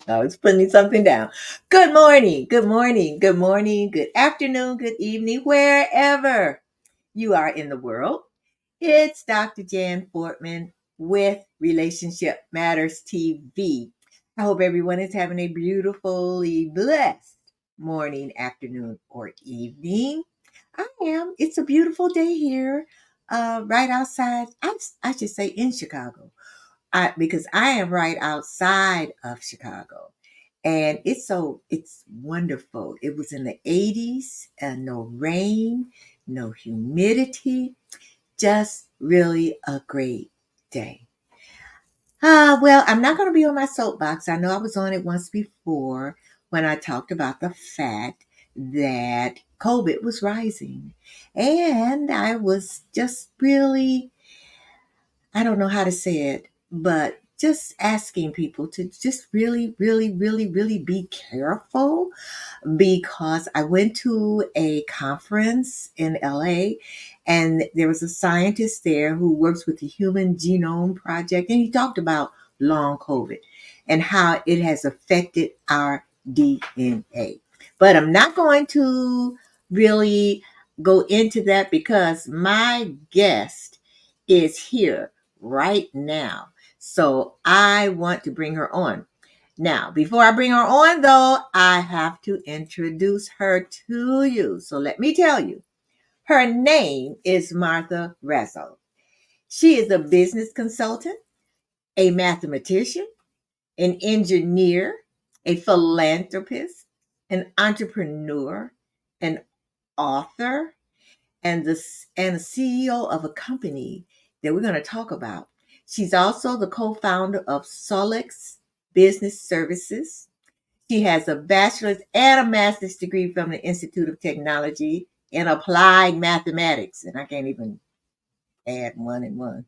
I was putting something down. Good morning, good morning, good morning, good afternoon, good evening, wherever you are in the world. It's Dr. Jan Fortman with Relationship Matters TV. I hope everyone is having a beautifully blessed morning, afternoon, or evening. I am. It's a beautiful day here, right outside. I should say in Chicago. Because I am right outside of Chicago. And it's wonderful. It was in the 80s and no rain, no humidity, just really a great day. Well, I'm not going to be on my soapbox. I know I was on it once before when I talked about the fact that COVID was rising. And I was just really, I don't know how to say it, but just asking people to just really, really, really, really be careful because I went to a conference in LA and there was a scientist there who works with the Human Genome Project, and he talked about long COVID and how it has affected our DNA. But I'm not going to really go into that because my guest is here right now. So I want to bring her on. Now, before I bring her on, though, I have to introduce her to you. So let me tell you, her name is Martha Razo. She is a business consultant, a mathematician, an engineer, a philanthropist, an entrepreneur, an author, and the CEO of a company that we're going to talk about. She's also the co-founder of Solex Business Services. She has a bachelor's and a master's degree from the Institute of Technology in Applied Mathematics, and I can't even add one and one.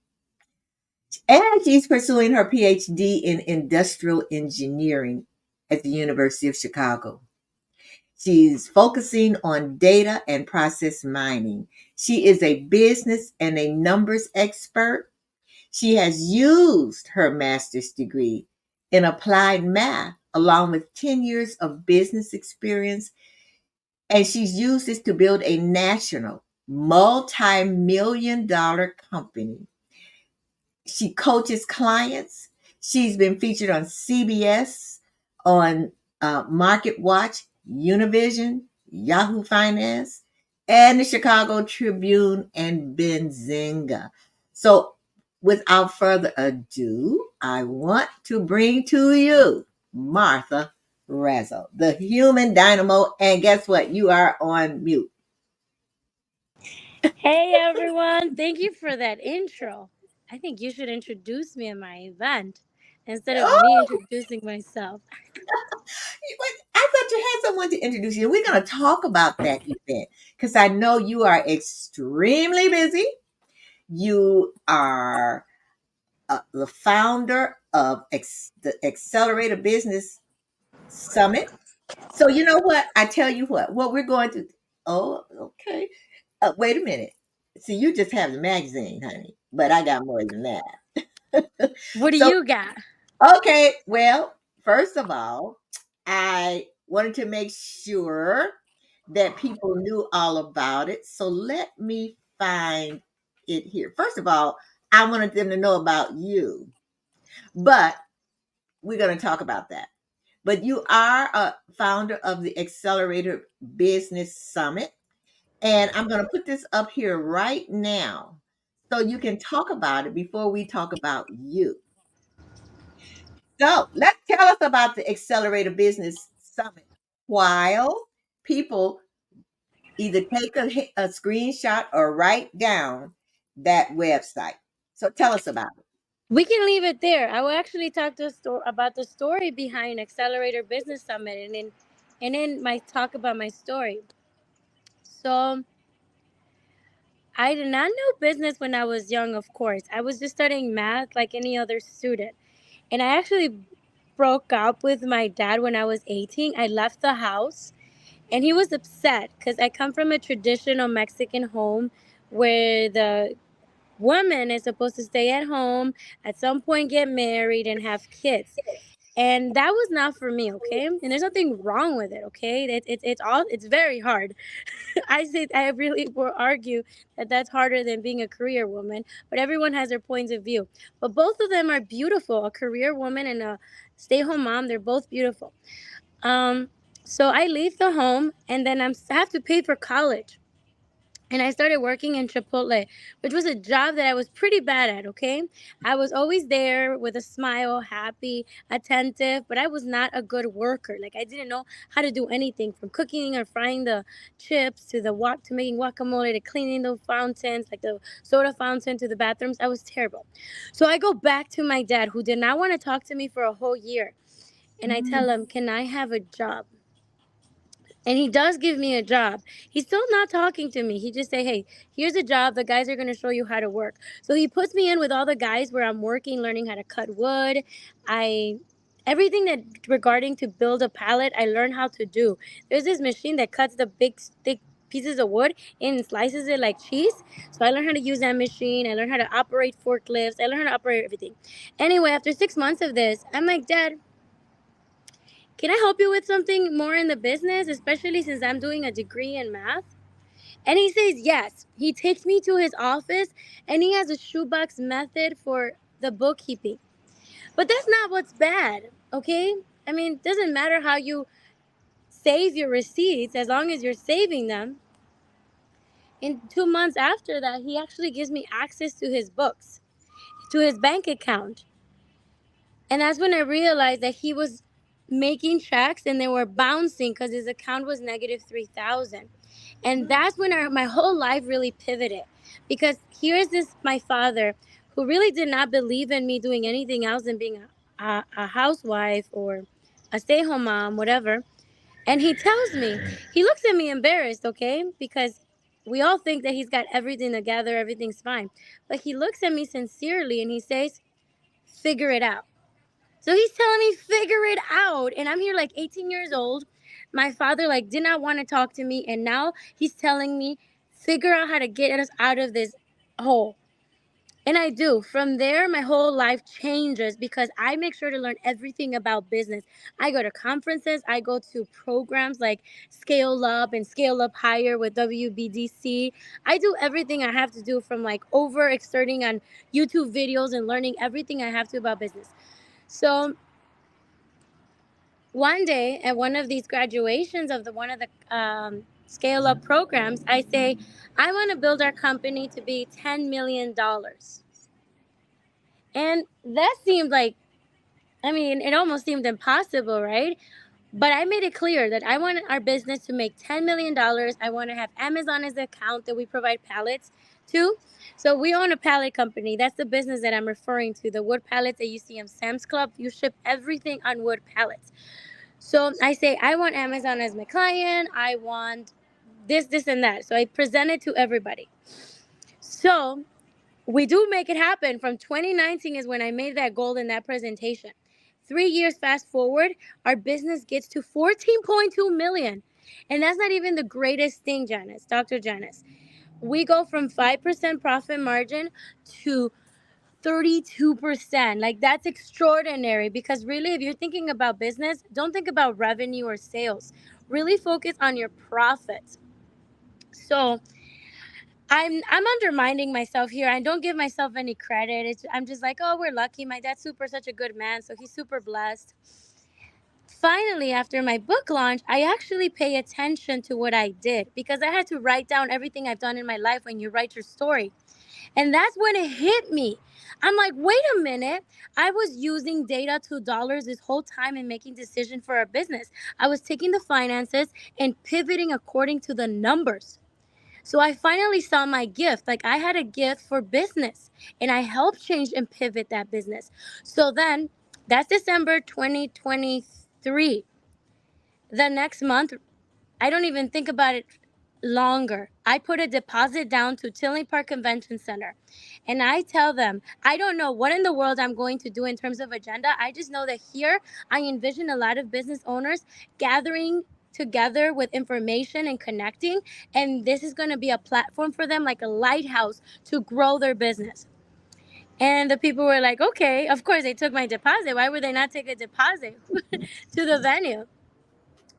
And she's pursuing her PhD in industrial engineering at the University of Chicago. She's focusing on data and process mining. She is a business and a numbers expert. She has used her master's degree in applied math along with 10 years of business experience, and she's used this to build a national multi-million dollar company. She coaches clients. She's been featured on CBS, on Market Watch, Univision, Yahoo Finance, and the Chicago Tribune and Benzinga. So, without further ado, I want to bring to you Martha Razo, the human dynamo. And guess what? You are on mute. Hey everyone, thank you for that intro. I think you should introduce me in my event instead of me Oh, introducing myself. I thought you had someone to introduce you. We're going to talk about that event because I know you are extremely busy. You are the founder of the Xcelerator Business Summit. So you know what? I tell you what we're going to. Oh, okay. Wait a minute. See, you just have the magazine, honey, but I got more than that. What do So you got? okay, well, first of all, I wanted to make sure that people knew all about it. So let me find it here. First of all, I wanted them to know about you, but we're going to talk about that. But you are a founder of the Xcelerator Business Summit, and I'm going to put this up here right now so you can talk about it before we talk about you. So let's tell us about the Accelerator Business Summit. While people either take a screenshot or write down that website. So tell us about it. We can leave it there. I will actually talk to about the story behind Accelerator Business Summit and then my talk about my story. So I did not know business when I was young, of course. I was just studying math like any other student. And I actually broke up with my dad when I was 18. I left the house and he was upset because I come from a traditional Mexican home where the woman is supposed to stay at home, at some point get married and have kids. and that was not for me. Okay, and there's nothing wrong with it. Okay, it's very hard. I really will argue that that's harder than being a career woman, but everyone has their points of view. But both of them are beautiful. A career woman and a stay-home mom, they're both beautiful. Um, so I leave the home, and then I have to pay for college. And I started working in Chipotle, which was a job that I was pretty bad at, okay? I was always there with a smile, happy, attentive, but I was not a good worker. Like, I didn't know how to do anything from cooking or frying the chips to to making guacamole to cleaning the fountains, like the soda fountain to the bathrooms. I was terrible. So I go back to my dad, who did not want to talk to me for a whole year. And I tell him, "Can I have a job?" And he does give me a job. He's still not talking to me. He just say, "Hey, here's a job. The guys are going to show you how to work." So he puts me in with all the guys where I'm working, learning how to cut wood. I Everything that regarding to build a pallet, I learned how to do. There's this machine that cuts the big thick pieces of wood and slices it like cheese. So I learned how to use that machine. I learned how to operate forklifts. I learned how to operate everything. Anyway, after 6 months of this, I'm like, "Dad, can I help you with something more in the business, especially since I'm doing a degree in math?" And he says yes. He takes me to his office, and he has a shoebox method for the bookkeeping. But that's not what's bad, okay? I mean, it doesn't matter how you save your receipts as long as you're saving them. In 2 months after that, he actually gives me access to his books, to his bank account. And that's when I realized that he was making checks and they were bouncing because his account was negative 3,000. And that's when my whole life really pivoted, because here's this my father who really did not believe in me doing anything else than being a housewife or a stay-home mom, whatever. And he tells me, he looks at me embarrassed, okay, because we all think that he's got everything together, everything's fine. But he looks at me sincerely and he says, "Figure it out." So he's telling me figure it out, and I'm here like 18 years old. My father like did not want to talk to me, and now he's telling me figure out how to get us out of this hole. And I do. From there, my whole life changes because I make sure to learn everything about business. I go to conferences, I go to programs like Scale Up and Scale Up Higher with WBDC. I do everything I have to do, from like overexerting on YouTube videos and learning everything I have to about business. So one day at one of these graduations of the one of the scale up programs, I say, "I want to build our company to be $10 million." And that seemed like, I mean, it almost seemed impossible, right? But I made it clear that I want our business to make $10 million. I want to have Amazon as the account that we provide pallets to. So we own a pallet company. That's the business that I'm referring to. The wood pallets that you see in Sam's Club, you ship everything on wood pallets. So I say, I want Amazon as my client. I want this, and that. So I present it to everybody. So we do make it happen. From 2019 is when I made that goal in that presentation. 3 years fast forward, our business gets to 14.2 million. And that's not even the greatest thing, Janice, Dr. Janice. We go from 5% profit margin to 32%. Like, that's extraordinary, because really, if you're thinking about business, don't think about revenue or sales. Really focus on your profits. So I'm undermining myself here. I don't give myself any credit. I'm just like, "Oh, we're lucky. My dad's such a good man, so he's super blessed." Finally, after my book launch, I actually pay attention to what I did, because I had to write down everything I've done in my life when you write your story. And that's when it hit me. I'm like, wait a minute. I was using data to dollars this whole time and making decisions for our business. I was taking the finances and pivoting according to the numbers. So I finally saw my gift. Like, I had a gift for business, and I helped change and pivot that business. So then that's December 2023. The next month, I don't even think about it longer. I put a deposit down to Tinley Park Convention Center. And I tell them, I don't know what in the world I'm going to do in terms of agenda. I just know that here I envision a lot of business owners gathering together with information and connecting. And this is going to be a platform for them, like a lighthouse, to grow their business. And the people were like, okay, of course they took my deposit. Why would they not take a deposit to the venue?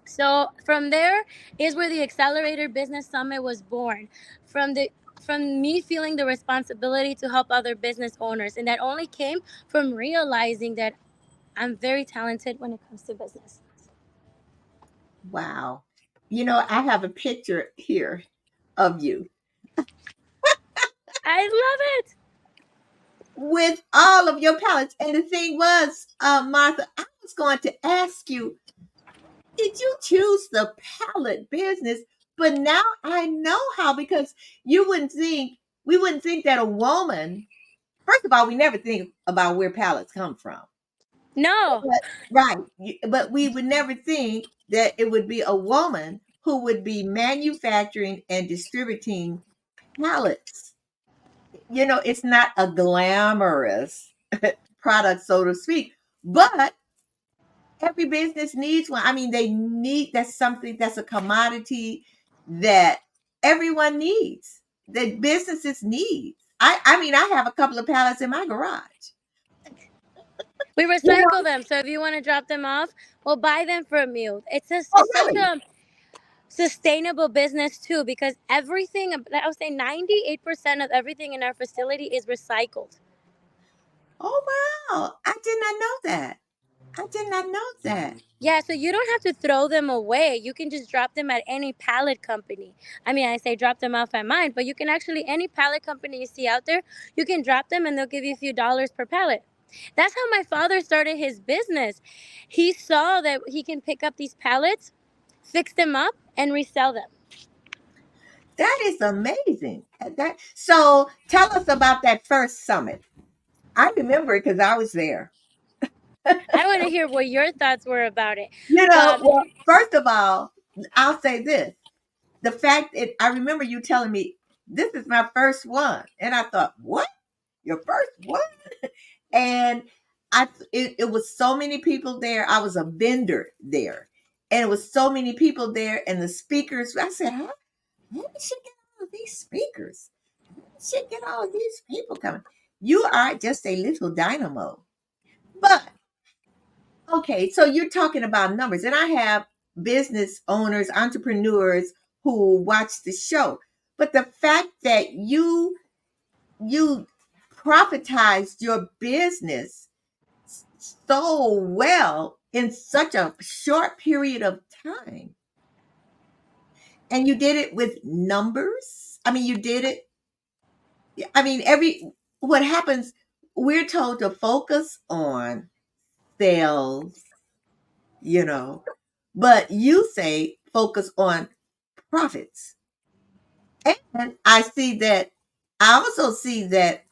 So from there is where the Xcelerator Business Summit was born. From the from me feeling the responsibility to help other business owners. And that only came from realizing that I'm very talented when it comes to business. Wow. I have a picture here of you I love it. with all of your palettes. And the thing was, Martha, I was going to ask you, did you choose the palette business? But now I know how, because we wouldn't think that a woman, first of all, we never think about where palettes come from. No. But, right. But we would never think that it would be a woman who would be manufacturing and distributing palettes. It's not a glamorous product, so to speak, but every business needs one. I mean, that's something that's a commodity that everyone needs, that businesses need. I mean, I have a couple of pallets in my garage. We You recycle know? them. So if you want to drop them off, we'll buy them for a meal. Oh, It's such really? a sustainable business too, because everything, I would say 98% of everything in our facility is recycled. Oh, wow. I did not know that. I did not know that. Yeah, so you don't have to throw them away. You can just drop them at any pallet company. I mean, I say drop them off at mine, but you can actually, any pallet company you see out there, you can drop them and they'll give you a few dollars per pallet. That's how my father started his business. He saw that he can pick up these pallets, fix them up, and resell them. That is amazing. So tell us about that first summit. I remember it because I was there. I want to hear what your thoughts were about it. But Well, first of all, I'll say this. The fact that I remember you telling me this is my first one. And I thought, what? Your first one? And it was so many people there. I was a vendor there. And it was so many people there. And the speakers, I said, huh? How did she get all of these speakers? How did she get all of these people coming? You are just a little dynamo. But okay, so you're talking about numbers, and I have business owners, entrepreneurs who watch the show. But the fact that you profitized your business so well in such a short period of time, and you did it with numbers. I mean, you did it. I mean, every what happens, we're told to focus on sales, you know, but you say focus on profits. And I also see that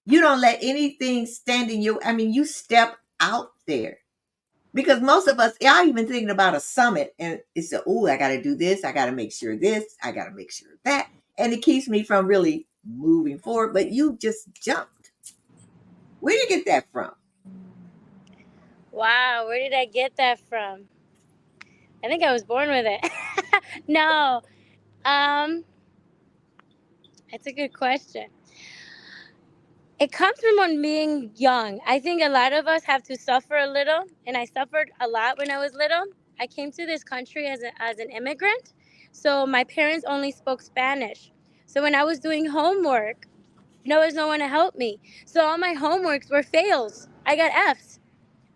you don't let anything stand in your, I mean, you step out there. Because most of us, y'all even thinking about a summit and it's oh, I got to do this. I got to make sure this. I got to make sure that. And it keeps me from really moving forward. But you just jumped. Where did you get that from? wow, where did I get that from? I think I was born with it. No, um, it's a good question. It comes from on being young. I think a lot of us have to suffer a little, and I suffered a lot when I was little. I came to this country as an immigrant, so my parents only spoke Spanish. So when I was doing homework, there was no one to help me. So all my homeworks were fails. I got F's.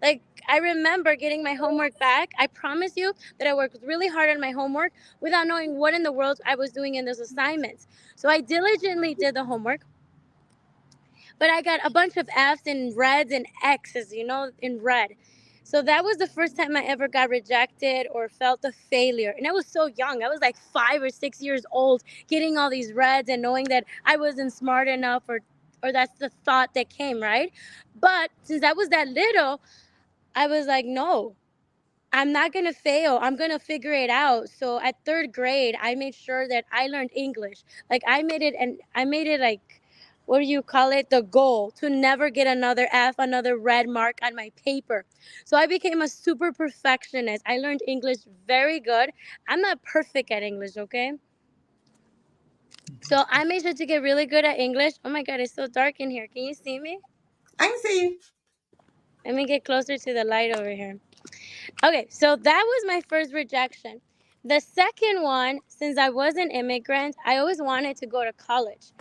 Like, I remember getting my homework back. I promise you that I worked really hard on my homework without knowing what in the world I was doing in those assignments. So I diligently did the homework, but I got a bunch of F's and reds and X's, in red. So that was the first time I ever got rejected or felt a failure. And I was so young. I was like 5 or 6 years old, getting all these reds and knowing that I wasn't smart enough, or that's the thought that came, right? But since I was that little, I was like, no, I'm not gonna fail. I'm gonna figure it out. So at third grade, I made sure that I learned English. Like, I made it like, what do you call it? The goal to never get another F, another red mark on my paper. So I became a super perfectionist. I learned English very good. I'm not perfect at English, okay? So I made sure to get really good at English. Oh my God, it's so dark in here. Can you see me? I can see you. Let me get closer to the light over here. Okay, so that was my first rejection. The second one, since I was an immigrant, I always wanted to go to college.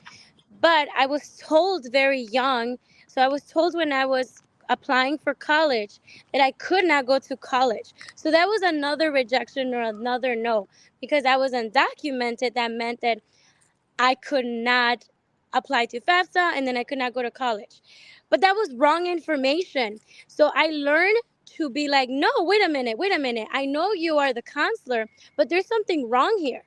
But I was told very young, so I was told when I was applying for college that I could not go to college. So that was another rejection or another no. Because I was undocumented, that meant that I could not apply to FAFSA and then I could not go to college. But that was wrong information. So I learned to be like, no, wait a minute, wait a minute. I know you are the counselor, but there's something wrong here.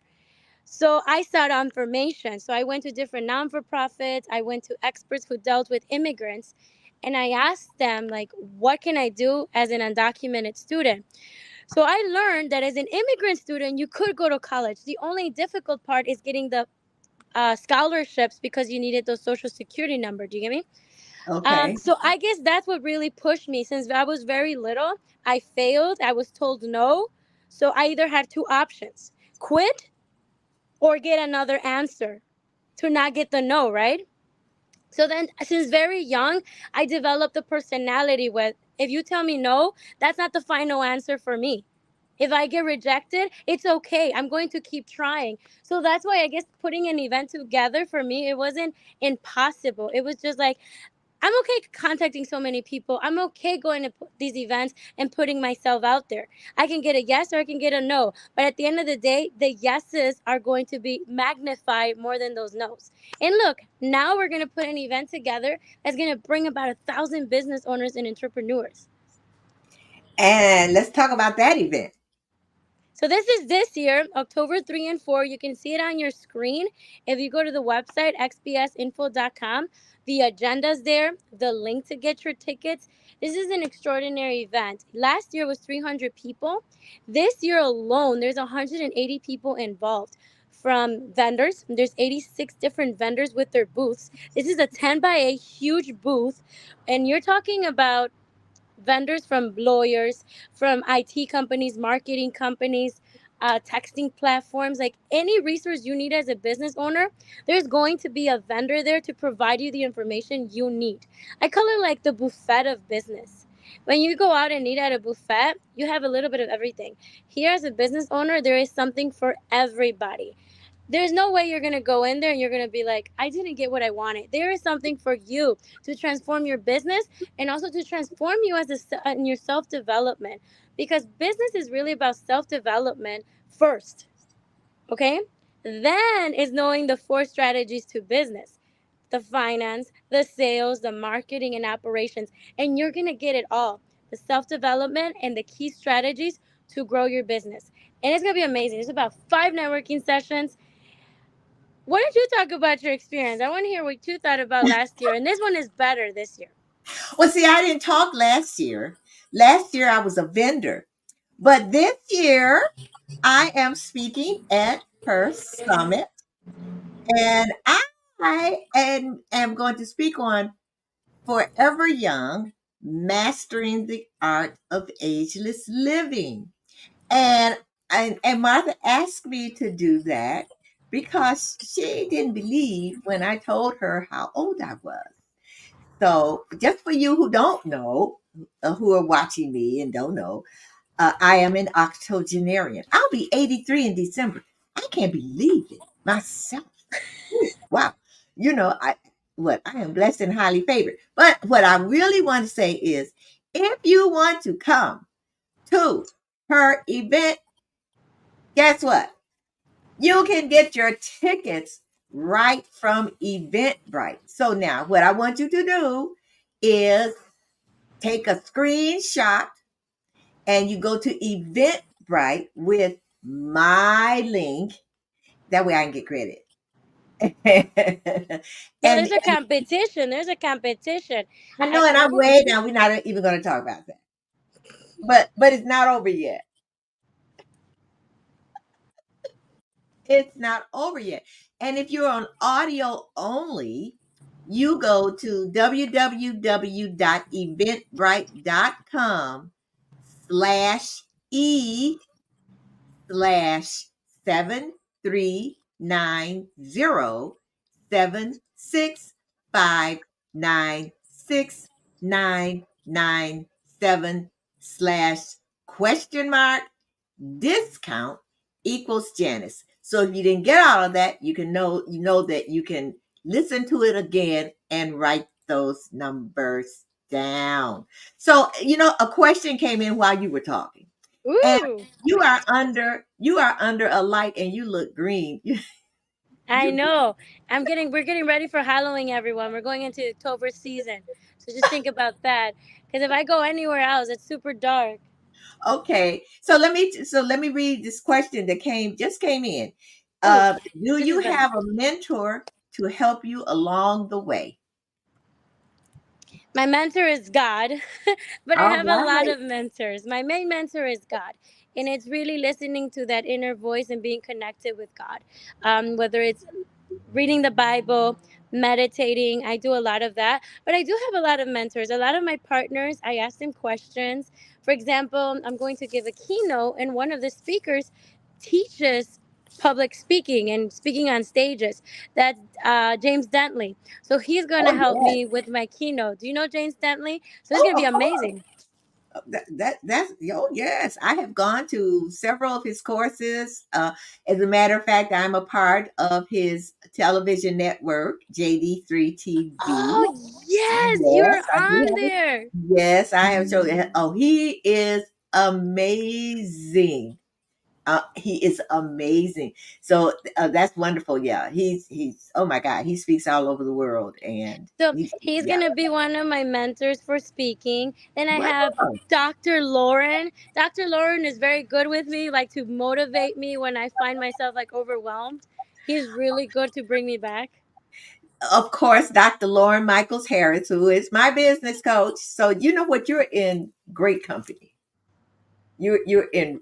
So I sought information. So I went to different non for profits. I went to experts who dealt with immigrants. And I asked them, like, what can I do as an undocumented student? So I learned that as an immigrant student, you could go to college. The only difficult part is getting the scholarships because you needed those social security number. Do you get me? Okay. So I guess that's what really pushed me. Since I was very little, I failed. I was told no. So I either had two options: quit or get another answer to not get the no, right? So then, since very young, I developed a personality with if you tell me no, that's not the final answer for me. If I get rejected, it's okay. I'm going to keep trying. So that's why I guess putting an event together for me, it wasn't impossible. It was just like, I'm okay contacting so many people. I'm okay going to these events and putting myself out there. I can get a yes or I can get a no. But at the end of the day, the yeses are going to be magnified more than those no's. And look, now we're going to put an event together that's going to bring about 1,000 business owners and entrepreneurs. And let's talk about that event. So this is this year, October 3 and 4. You can see it on your screen. If you go to the website, xbsinfo.com, the agenda's there, the link to get your tickets. This is an extraordinary event. Last year was 300 people. This year alone, there's 180 people involved from vendors. There's 86 different vendors with their booths. This is a 10 by 8 huge booth. And you're talking about vendors from lawyers, from IT companies, marketing companies, texting platforms, like any resource you need as a business owner, there's going to be a vendor there to provide you the information you need. I call it like the buffet of business. When you go out and eat at a buffet, you have a little bit of everything. Here, as a business owner, there is something for everybody. There's no way you're going to go in there and you're going to be like, I didn't get what I wanted. There is something for you to transform your business and also to transform you as in your self-development, because business is really about self-development first. Okay, then is knowing the four strategies to business: the finance, the sales, the marketing, and operations. And you're going to get it all: the self-development and the key strategies to grow your business. And it's going to be amazing. There's about 5 networking sessions. Why don't you talk about your experience? I want to hear what you thought about last year. And this one is better this year. Well, see, I didn't talk last year. Last year I was a vendor. But this year I am speaking at her summit, and I am going to speak on Forever Young, Mastering the Art of Ageless Living. And and Martha asked me to do that because she didn't believe when I told her how old I was. So, just for you who don't know, who are watching me and don't know, I am an octogenarian. I'll be 83 in December. I can't believe it myself. Ooh, wow. You know, I am blessed and highly favored. But what I really want to say is if you want to come to her event, guess what? You can get your tickets right from Eventbrite. So now what I want you to do is take a screenshot and you go to Eventbrite with my link. That way I can get credit. Yeah, and there's a competition. There's a competition. I know, and I I'm will. way down. We're not even going to talk about that. But it's not over yet. It's not over yet. And if you're on audio only, you go to www.eventbrite.com/E/7390765966 997 / discount equals Janice. So if you didn't get all of that, you know that you can listen to it again and write those numbers down. So, a question came in while you were talking. And Ooh, you are under a light and you look green. I know. We're getting ready for Halloween, everyone. We're going into October season. So just think about that. Because if I go anywhere else, it's super dark. Okay. So let me read this question that came in. Ooh, Do this you is better. have a mentor to help you along the way? My mentor is God, but I All have a lot right. of mentors. My main mentor is God, and it's really listening to that inner voice and being connected with God. Whether it's reading the Bible, meditating, I do a lot of that. But I do have a lot of mentors. A lot of my partners, I ask them questions. For example, I'm going to give a keynote, and one of the speakers teaches public speaking and speaking on stages. That's James Dentley. So he's going to Oh help yes. me with my keynote. Do you know James Dentley? So it's Oh, going to be of course. amazing. That's oh yes. I have gone to several of his courses. As a matter of fact, I'm a part of his television network, JD3 TV. Oh, yes, Yes, you're I do on have it. there. Yes, I have chosen. Oh, he is amazing. He is amazing. So that's wonderful. Yeah, he's oh my God, he speaks all over the world, and So he's he's yeah. gonna be one of my mentors for speaking. Then I have Wow. Dr. Lauren. Dr. Lauren is very good with me, like to motivate me when I find myself like overwhelmed. He's really good to bring me back. Of course, Dr. Lauren Michaels Harris, who is my business coach. So you know what, you're in great company. You're in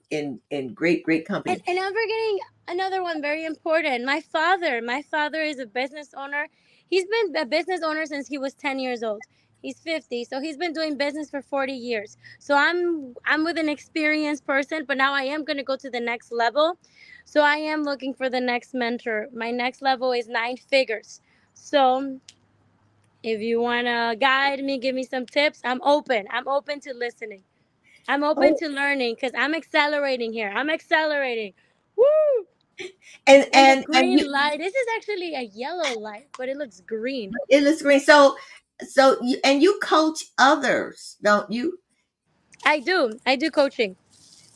great And, company. and I'm forgetting another one very important. My father. My father is a business owner. He's been a business owner since he was 10 years old. He's 50, so he's been doing business for 40 years. So I'm with an experienced person, but now I am going to go to the next level. So I am looking for the next mentor. My next level is 9 figures. So if you want to guide me, give me some tips, I'm open. I'm open to listening. I'm open Oh, to learning because I'm accelerating here. I'm accelerating. Woo! and And the and you green light. This is actually a yellow light, but it looks green. it looks great. So you coach others, don't you? I do. I do coaching.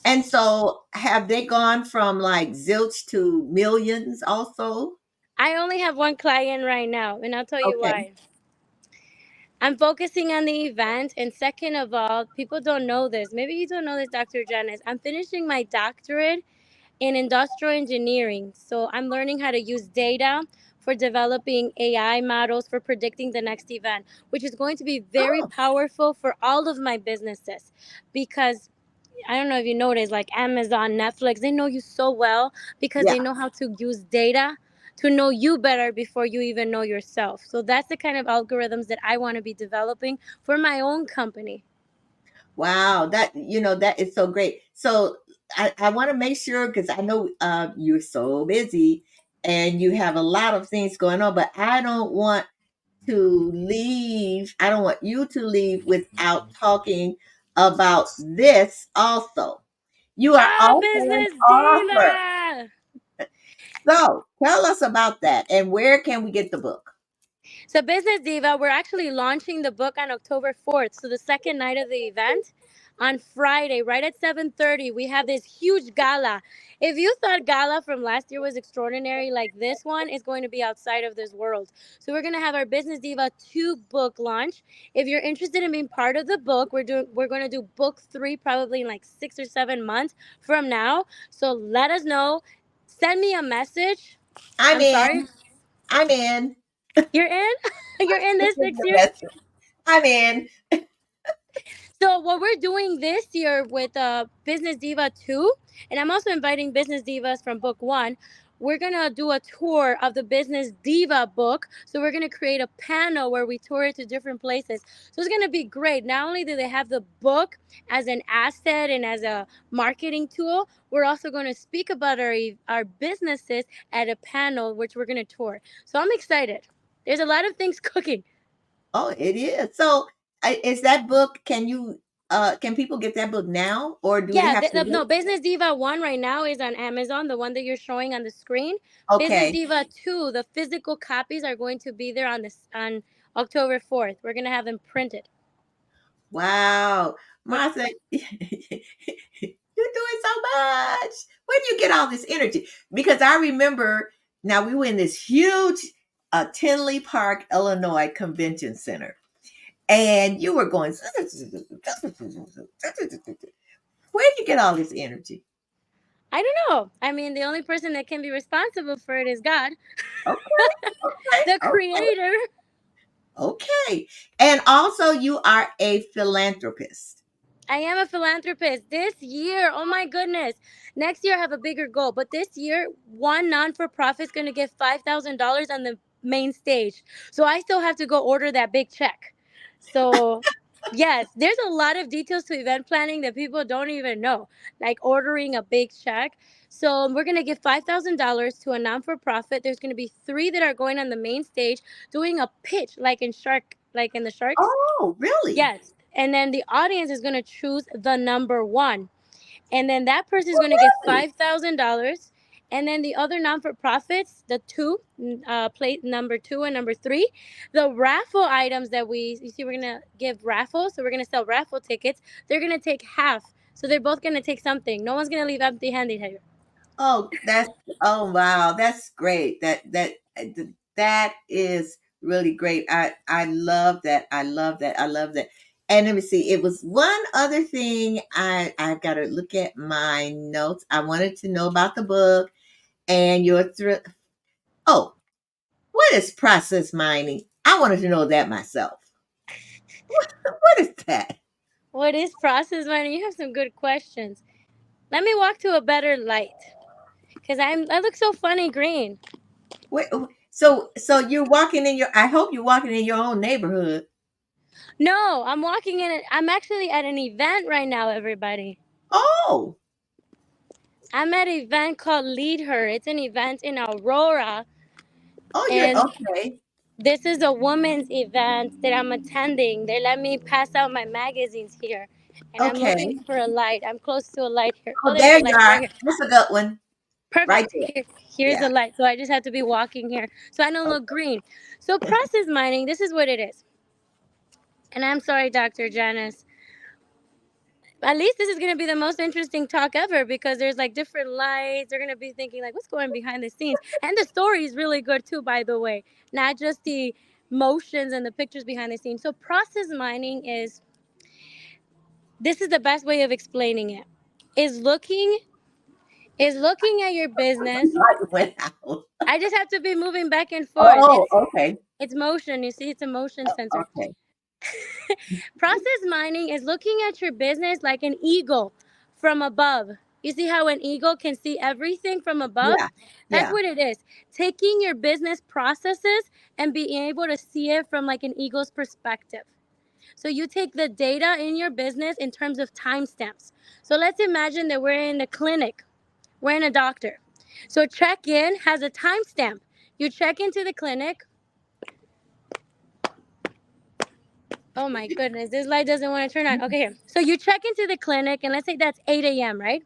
And so have they gone from like zilch to millions also? I only have one client right now, and I'll tell you Okay. why. I'm focusing on the event, and second of all, people don't know this. Maybe you don't know this, Dr. Janice. I'm finishing my doctorate in industrial engineering. So I'm learning how to use data for developing AI models for predicting the next event, which is going to be very Oh, powerful for all of my businesses because I don't know if you noticed, like Amazon, Netflix, they know you so well because yeah. they know how to use data to know you better before you even know yourself. So that's the kind of algorithms that I want to be developing for my own company. Wow, that is so great. So I want to make sure because I know you're so busy and you have a lot of things going on, but I don't want you to leave without talking about this also. You are Oh, also an Business author. Diva! So tell us about that and where can we get the book? So, Business Diva, we're actually launching the book on October 4th. So, the second night of the event on Friday, right at 7:30, we have this huge gala. If you thought gala from last year was extraordinary, like this one is going to be outside of this world. So, we're going to have our Business Diva 2 book launch. If you're interested in being part of the book, we're going to do book 3 probably in like 6 or 7 months from now. So, let us know. Send me a message. I'm I'm sorry. in. I'm in. You're in? You're in Send this me next the year? message. I'm in. So what we're doing this year with Business Diva 2, and I'm also inviting Business Divas from book 1, we're going to do a tour of the Business Diva book. So we're going to create a panel where we tour it to different places. So it's going to be great. Not only do they have the book as an asset and as a marketing tool, we're also going to speak about our businesses at a panel which we're going to tour. So I'm excited. There's a lot of things cooking. Oh, it is. So Is that book? Can people get that book now, or do they Yeah, have to no, wait? Business Diva 1 right now is on Amazon, the one that you're showing on the screen. Business Okay. Diva 2, the physical copies are going to be there on this on October 4th. We're going to have them printed. Wow, Martha, you're doing so much. Where do you get all this energy? Because I remember now we were in this huge Tinley Park, Illinois Convention Center, and you were going. Where did you get all this energy? I don't know. I mean, the only person that can be responsible for it is God, Okay, okay, the okay, creator. okay. And also, you are a philanthropist. I am a philanthropist. This year, oh my goodness. Next year, I have a bigger goal. But this year, one non for profit is going to get $5,000 on the main stage. So I still have to go order that big check. So, yes, there's a lot of details to event planning that people don't even know, like ordering a big check. So, we're going to give $5,000 to a non for profit. There's going to be three that are going on the main stage doing a pitch like in the Sharks. Oh, really? Yes. And then the audience is going to choose the number one. And then that person is going to get Really? $5,000. And then the other non for profits, the two, plate number two and number three, the raffle items that you see, we're going to give raffles. So we're going to sell raffle tickets. They're going to take half. So they're both going to take something. No one's going to leave empty handed here. Oh, oh wow, that's great. That is really great. I love that. I love that. I love that. And let me see. It was one other thing I've got to look at my notes. I wanted to know about the book and your Oh, what is process mining? I wanted to know that myself. What is that? What is process mining? You have some good questions. Let me walk to a better light because I look so funny green. Wait, so you're walking in your I hope you're walking in your own neighborhood. No, I'm walking in it. I'm actually at an event right now, everybody. Oh, I'm at an event called Lead Her. It's an event in Aurora, oh, you're and okay. this is a women's event that I'm attending. They let me pass out my magazines here, and I'm looking Okay. for a light. I'm close to a light here. Oh, Oh, there's there a you light right are. here. That's a good one. Right Perfect. there. Here's Yeah. the light. So I just have to be walking here, so I don't Oh, look green. So process mining. This is what it is. And I'm sorry, Dr. Janice. At least this is going to be the most interesting talk ever because there's like different lights. They're going to be thinking like what's going behind the scenes, and the story is really good too, by the way, not just the motions and the pictures behind the scenes. So process mining is, this is the best way of explaining it, is looking at your business. light went out. I just have to be moving back and forth. Oh, it's okay. it's motion, you see, it's a motion sensor. Okay. Process mining is looking at your business like an eagle from above. You see how an eagle can see everything from above? Yeah. That's Yeah. what it is. Taking your business processes and being able to see it from like an eagle's perspective. So you take the data in your business in terms of timestamps. So let's imagine that we're in a clinic, we're in a doctor. So check in has a timestamp. You check into the clinic. Oh my goodness, this light doesn't want to turn on. Okay, here. So you check into the clinic, and let's say that's 8 a.m., right?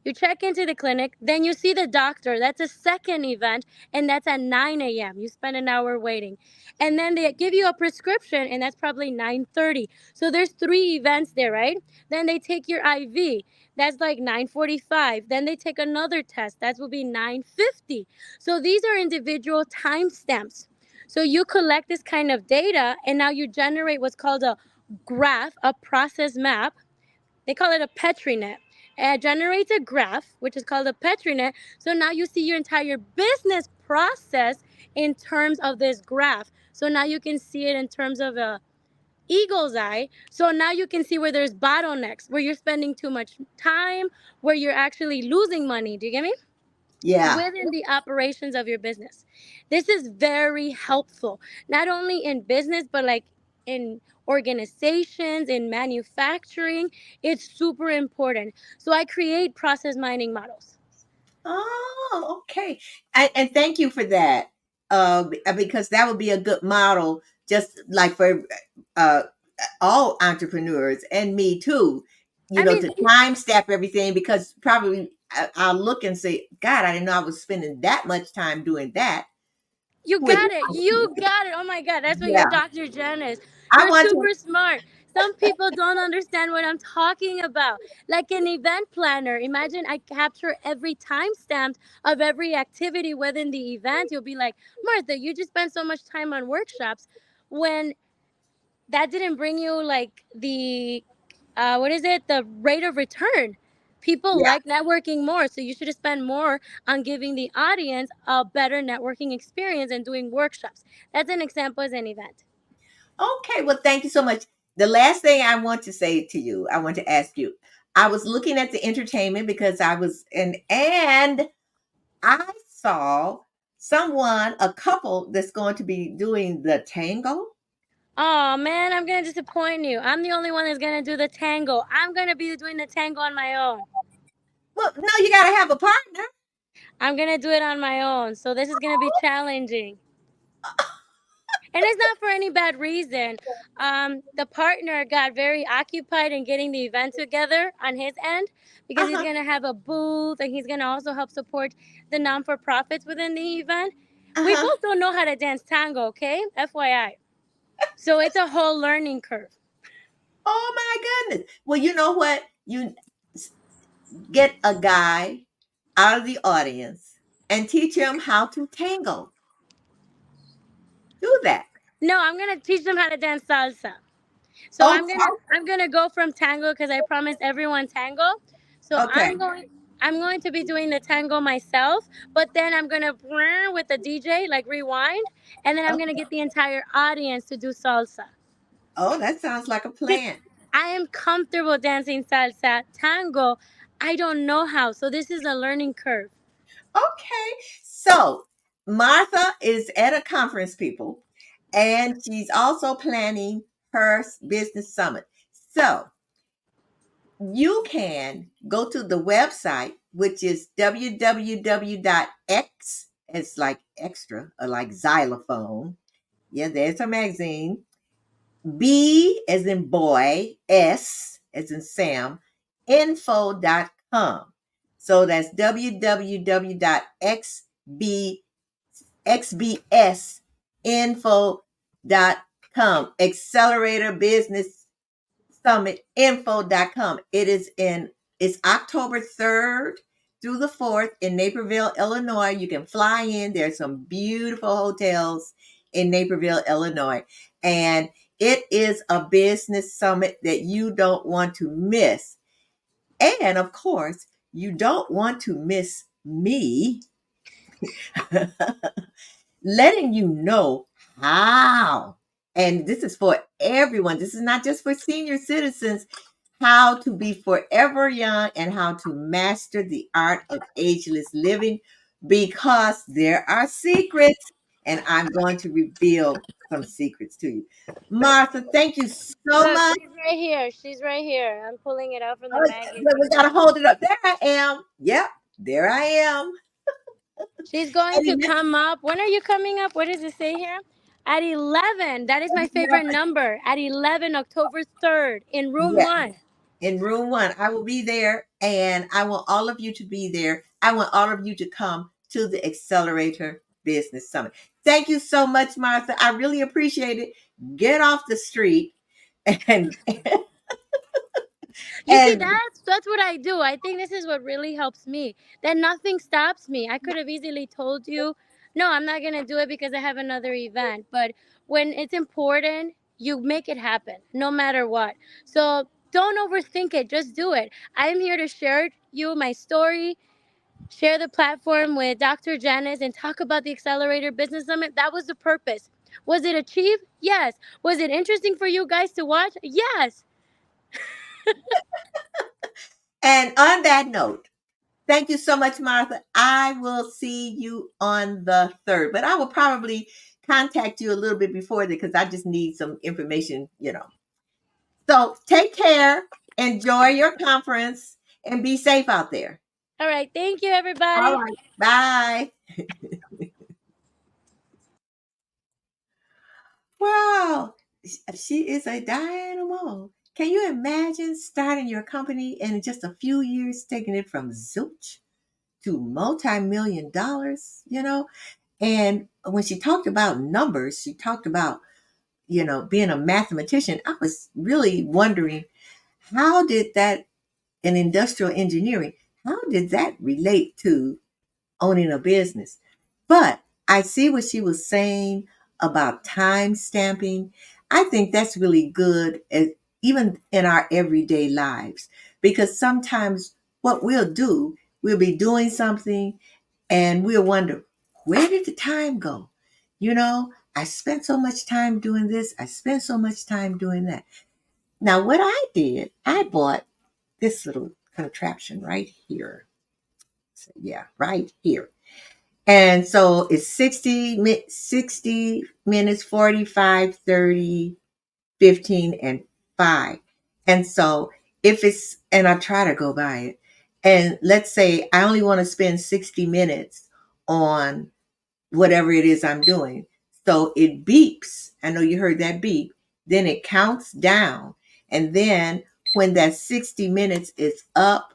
You check into the clinic, then you see the doctor. That's a second event, and that's at 9 a.m. You spend an hour waiting. And then they give you a prescription, and that's probably 9:30. So there's three events there, right? Then they take your IV. That's like 9:45. Then they take another test. That will be 9:50. So these are individual timestamps. So you collect this kind of data and now you generate what's called a graph, a process map. They call it a Petri net. And it generates a graph, which is called a Petri net. So now you see your entire business process in terms of this graph. So now you can see it in terms of a eagle's eye. So now you can see where there's bottlenecks, where you're spending too much time, where you're actually losing money. Do you get me? Yeah. Within the operations of your business. This is very helpful, not only in business, but like in organizations, in manufacturing. It's super important. So I create process mining models. Oh, okay. And thank you for that. Because that would be a good model, just like for uh all entrepreneurs and me too, I mean, to time stamp everything, because probably I'll look and say, God, I didn't know I was spending that much time doing that. you Which, got it. You got it. Oh my God, that's what your yeah, Dr. Jen is. I You're want to. super smart. Some people don't understand what I'm talking about. Like an event planner. Imagine I capture every timestamp of every activity within the event. You'll be like, Martha, you just spent so much time on workshops when that didn't bring you like the what is it, the rate of return. People Yeah. like networking more, so you should spend more on giving the audience a better networking experience and doing workshops. That's an example as an event. Okay. Well, thank you so much. The last thing I want to say to you, I want to ask you. I was looking at the entertainment because I was and I saw someone, a couple that's going to be doing the tango. Oh man, I'm gonna disappoint you. I'm the only one that's gonna do the tango. I'm gonna be doing the tango on my own. Well, no, you got to have a partner. I'm gonna do it on my own, so this is gonna be challenging. And it's not for any bad reason. The partner got very occupied in getting the event together on his end because he's Uh-huh. going to have a booth and he's going to also help support the non for profits within the event. We Uh-huh. both don't know how to dance tango, okay? FYI. So it's a whole learning curve. Oh my goodness. Well, you know what? You get a guy out of the audience and teach him how to tango. Do that. No, I'm going to teach them how to dance salsa. So Oh, I'm gonna go from tango because I promised everyone tango. So okay. I'm going to be doing the tango myself, but then I'm gonna with the DJ like rewind, and then I'm gonna Okay. get the entire audience to do salsa. Oh, that sounds like a Bec- plan. I am comfortable dancing salsa. Tango, I don't know how. So this is a learning curve. Okay. So Martha is at a conference, people, and she's also planning her business summit. So you can go to the website, which is www.x, it's like extra, or like xylophone. Yeah, there's a magazine. B as in boy, S as in Sam, info.com. So that's www.xbsinfo.com. Accelerator Business Summit info.com. It's October 3rd through the 4th in Naperville, Illinois. You can fly in. There's some beautiful hotels in Naperville, Illinois. And it is a business summit that you don't want to miss. And of course, you don't want to miss me letting you know how. And this is for everyone. This is not just for senior citizens. How to be forever young and how to master the art of ageless living, because there are secrets and I'm going to reveal some secrets to you. Martha, thank you so Look, much. she's right here. She's right here. I'm pulling it out from the Oh, we magazine. got to hold it up. There I am. Yep, there I am. She's going to come up. When are you coming up? What does it say here? At 11. That is my favorite number. At 11, October 3rd, in room Yes, 1. in room one. I will be there and I want all of you to be there. I want all of you to come to the Accelerator Business Summit. Thank you so much, Martha. I really appreciate it. Get off the street and You see, and that's what I do. I think this is what really helps me. That nothing stops me. I could have easily told you, no, I'm not going to do it because I have another event. But when it's important, you make it happen no matter what. So don't overthink it. Just do it. I'm here to share you my story, share the platform with Dr. Janice, and talk about the Accelerator Business Summit. That was the purpose. Was it achieved? Yes. Was it interesting for you guys to watch? Yes. on that note, thank you so much, Martha. I will see you on the 3rd, but I will probably contact you a little bit before that because I just need some information. So take care, enjoy your conference, and be safe out there. All right. Thank you, All everybody. right. Bye. Wow. she is a dynamo. Can you imagine starting your company and in just a few years taking it from zilch to multi-million dollars, And when she talked about numbers, she talked about, being a mathematician. I was really wondering, how did that in industrial engineering, how did that relate to owning a business? But I see what she was saying about time stamping. I think that's really good, even in our everyday lives, because sometimes what we'll do, we'll be doing something and we'll wonder, where did the time go? I spent so much time doing this. I spent so much time doing that. Now, what I did, I bought this little contraption right here. So, yeah, right here. And so it's 60 minutes, 45, 30, 15, and 5. And so and I try to go by it. And let's say I only want to spend 60 minutes on whatever it is I'm doing. So it beeps. I know you heard that beep. Then it counts down. And then when that 60 minutes is up,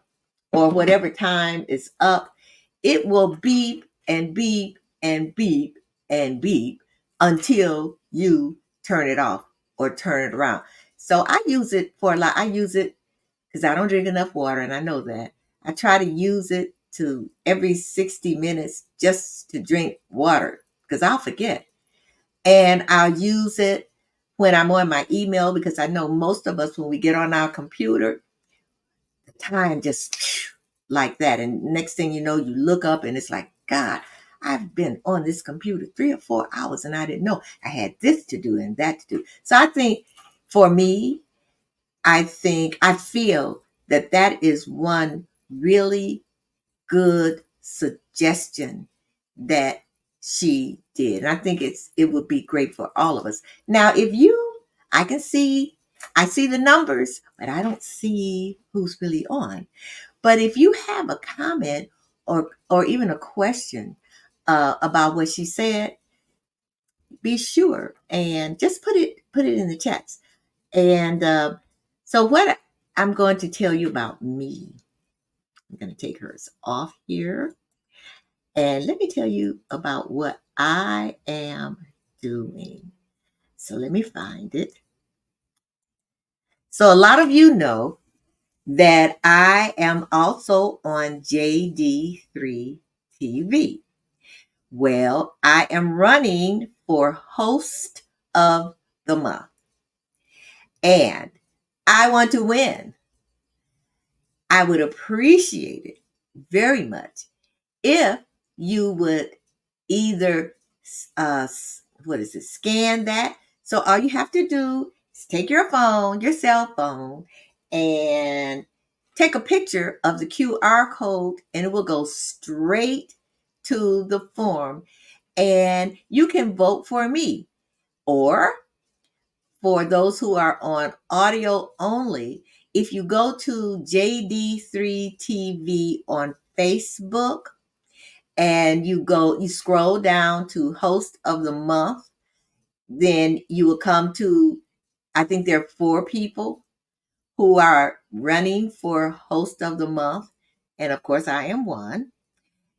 or whatever time is up, it will beep and beep and beep and beep until you turn it off or turn it around. So I use it for a lot. I use it because I don't drink enough water, and I know that. I try to use it to every 60 minutes just to drink water because I'll forget. And I'll use it when I'm on my email because I know most of us, when we get on our computer, the time just like that. And next thing you know, you look up and it's like, God, I've been on this computer 3 or 4 hours and I didn't know I had this to do and that to do. So I think for me, I feel that that is one really good suggestion that she did. And I think it would be great for all of us. Now, I can see, I see the numbers, but I don't see who's really on. But if you have a comment or even a question about what she said, be sure and just put it in the chats. And so what I'm going to tell you about me, I'm going to take hers off here. And let me tell you about what I am doing. So let me find it. So a lot of you know that I am also on JD3 TV. Well, I am running for host of the month and I want to win. I would appreciate it very much if you would either uh what is it, scan that. So all you have to do is take your cell phone, and take a picture of the QR code, and it will go straight to the form, and you can vote for me. Or for those who are on audio only, if you go to JD3 TV on Facebook, and you scroll down to host of the month, then you will come to, I think there are 4 people who are running for host of the month. And of course, I am one.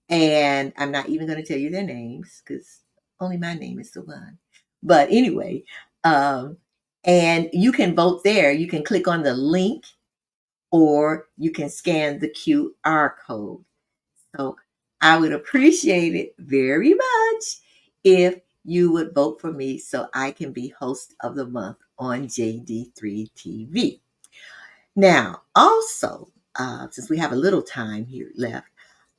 And I'm not even going to tell you their names because only my name is the one. But anyway, um, and you can vote there. You can click on the link or you can scan the QR code. So I would appreciate it very much if you would vote for me so I can be host of the month on JD3 TV. Now, also, since we have a little time here left,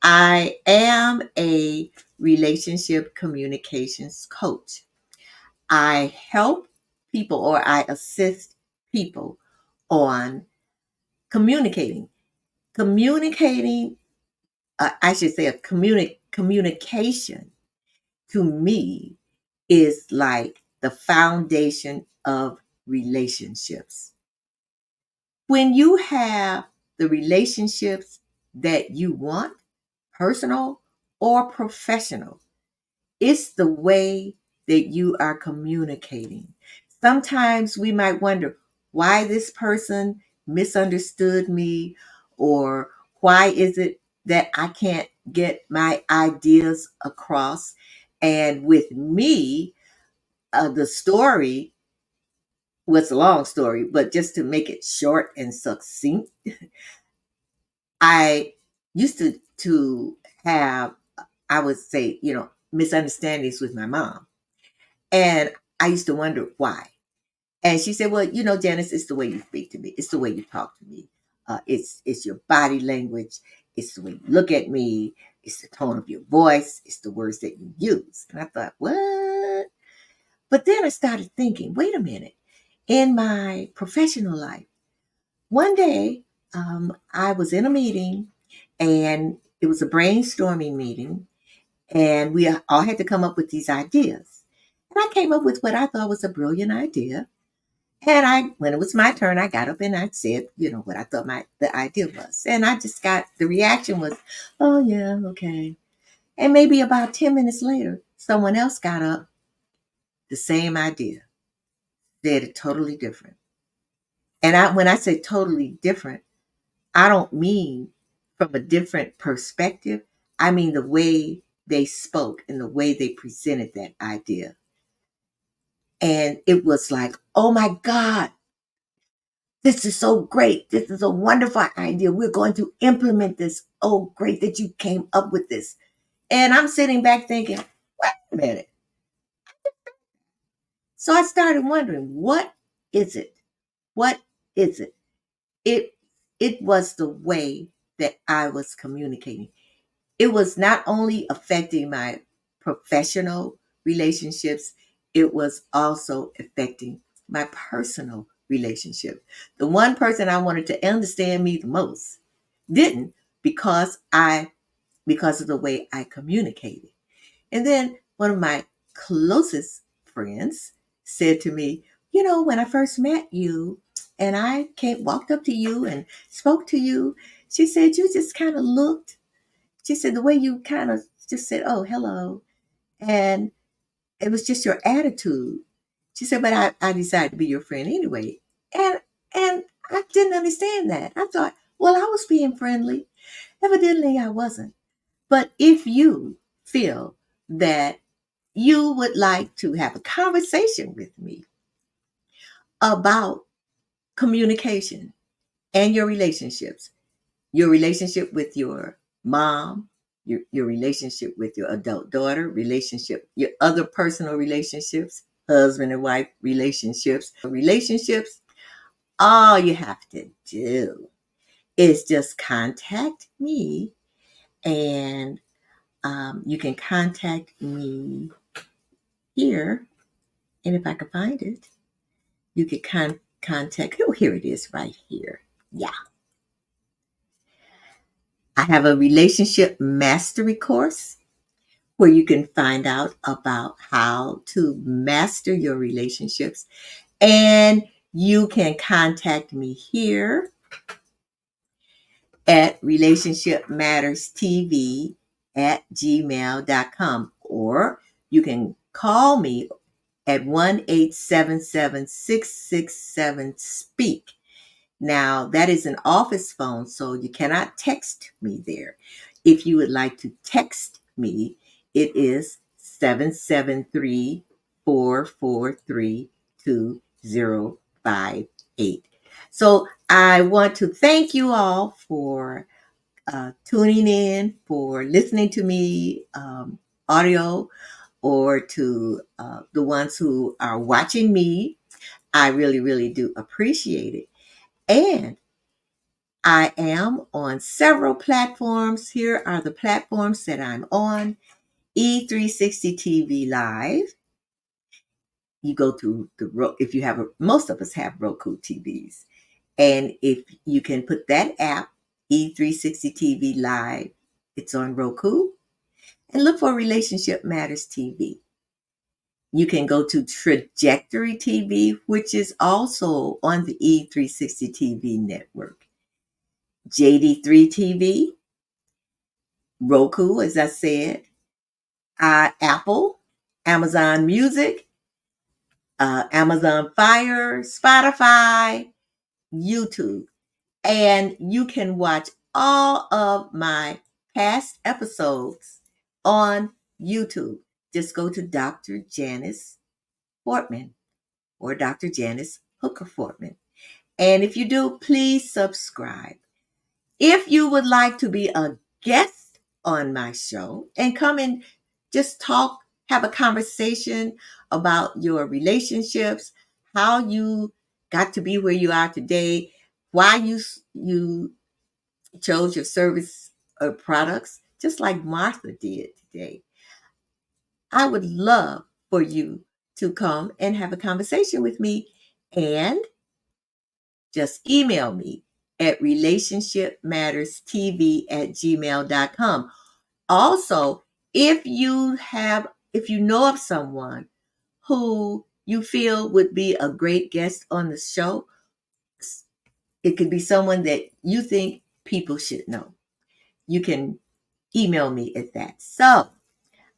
I am a relationship communications coach. I help people, or I assist people on communicating. Communicating, I should say, communication to me is like the foundation of relationships. When you have the relationships that you want, personal or professional, it's the way that you are communicating. sometimes we might wonder why this person misunderstood me, or why is it that I can't get my ideas across. And with me, the story was a long story, but just to make it short and succinct, I used to have, I would say, misunderstandings with my mom. And I used to wonder why. And she said, "Well, Janice, it's the way you speak to me. It's the way you talk to me. It's your body language. It's the way you look at me. It's the tone of your voice. It's the words that you use." And I thought, what? But then I started thinking, wait a minute. In my professional life, one day, I was in a meeting, and it was a brainstorming meeting, and we all had to come up with these ideas. And I came up with what I thought was a brilliant idea. And when it was my turn, I got up and I said, what I thought the idea was. And I just got, the reaction was, "Oh yeah, okay." And maybe about 10 minutes later, someone else got up, the same idea, said it totally different. And when I say totally different, I don't mean from a different perspective. I mean the way they spoke and the way they presented that idea. And it was like, "Oh my God, this is so great. This is a wonderful idea. We're going to implement this. Oh, great that you came up with this." And I'm sitting back thinking, wait a minute. So I started wondering, what is it? What is it? It it was the way that I was communicating. It was not only affecting my professional relationships, it was also affecting my personal relationship. The one person I wanted to understand me the most didn't, because of the way I communicated. And then one of my closest friends said to me, "When I first met you and I walked up to you and spoke to you, she said, you just kind of looked, she said, the way you kind of just said, 'Oh, hello.' And it was just your attitude." She said, "But I decided to be your friend anyway." And I didn't understand that. I thought, well, I was being friendly. Evidently, I wasn't. But if you feel that you would like to have a conversation with me about communication and your relationship with your mom, your relationship with your adult daughter, your other personal relationships, husband and wife relationships, all you have to do is just contact me. And you can contact me here. And if I can find it, you could contact, oh, here it is right here. Yeah. I have a relationship mastery course where you can find out about how to master your relationships. And you can contact me here at relationshipmatterstv@gmail.com, or you can call me at 1-877-667-SPEAK. Now, that is an office phone, so you cannot text me there. If you would like to text me, it is 773-443-2058. So I want to thank you all for tuning in, for listening to me audio, or to the ones who are watching me. I really, really do appreciate it. And I am on several platforms. Here are the platforms that I'm on. E360 TV Live. You go to if you have most of us have Roku TVs. And if you can put that app, E360 TV Live, it's on Roku. And look for Relationship Matters TV. You can go to Trajectory TV, which is also on the E360 TV network. JD3 TV, Roku, as I said, Apple, Amazon Music, Amazon Fire, Spotify, YouTube. And you can watch all of my past episodes on YouTube. Just go to Dr. Janice Fortman or Dr. Janice Hooker Fortman. And if you do, please subscribe. If you would like to be a guest on my show and come and just talk, have a conversation about your relationships, how you got to be where you are today, why you chose your service or products, just like Martha did today, I would love for you to come and have a conversation with me, and just email me at relationshipmatterstv@gmail.com. Also, if you know of someone who you feel would be a great guest on the show, it could be someone that you think people should know. You can email me at that. So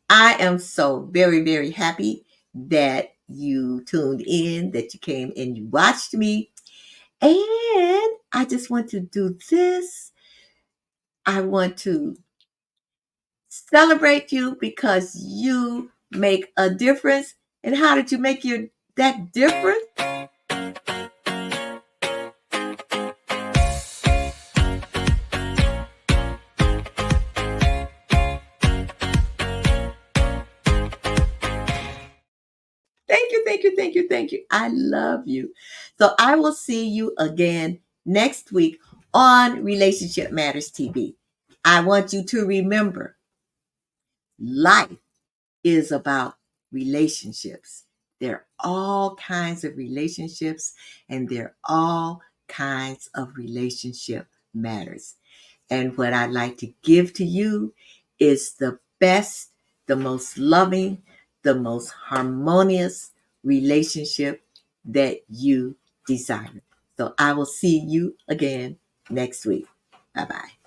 I am so very, very happy that you tuned in, that you came and you watched me. And I just want to do this. I want to celebrate you because you make a difference. And how did you make that difference? Thank you, thank you, thank you, thank you. I love you. So I will see you again next week on Relationship Matters TV. I want you to remember, life is about relationships. There are all kinds of relationships, and there are all kinds of relationship matters. And what I'd like to give to you is the best, the most loving, the most harmonious relationship that you desire. So I will see you again next week. Bye bye.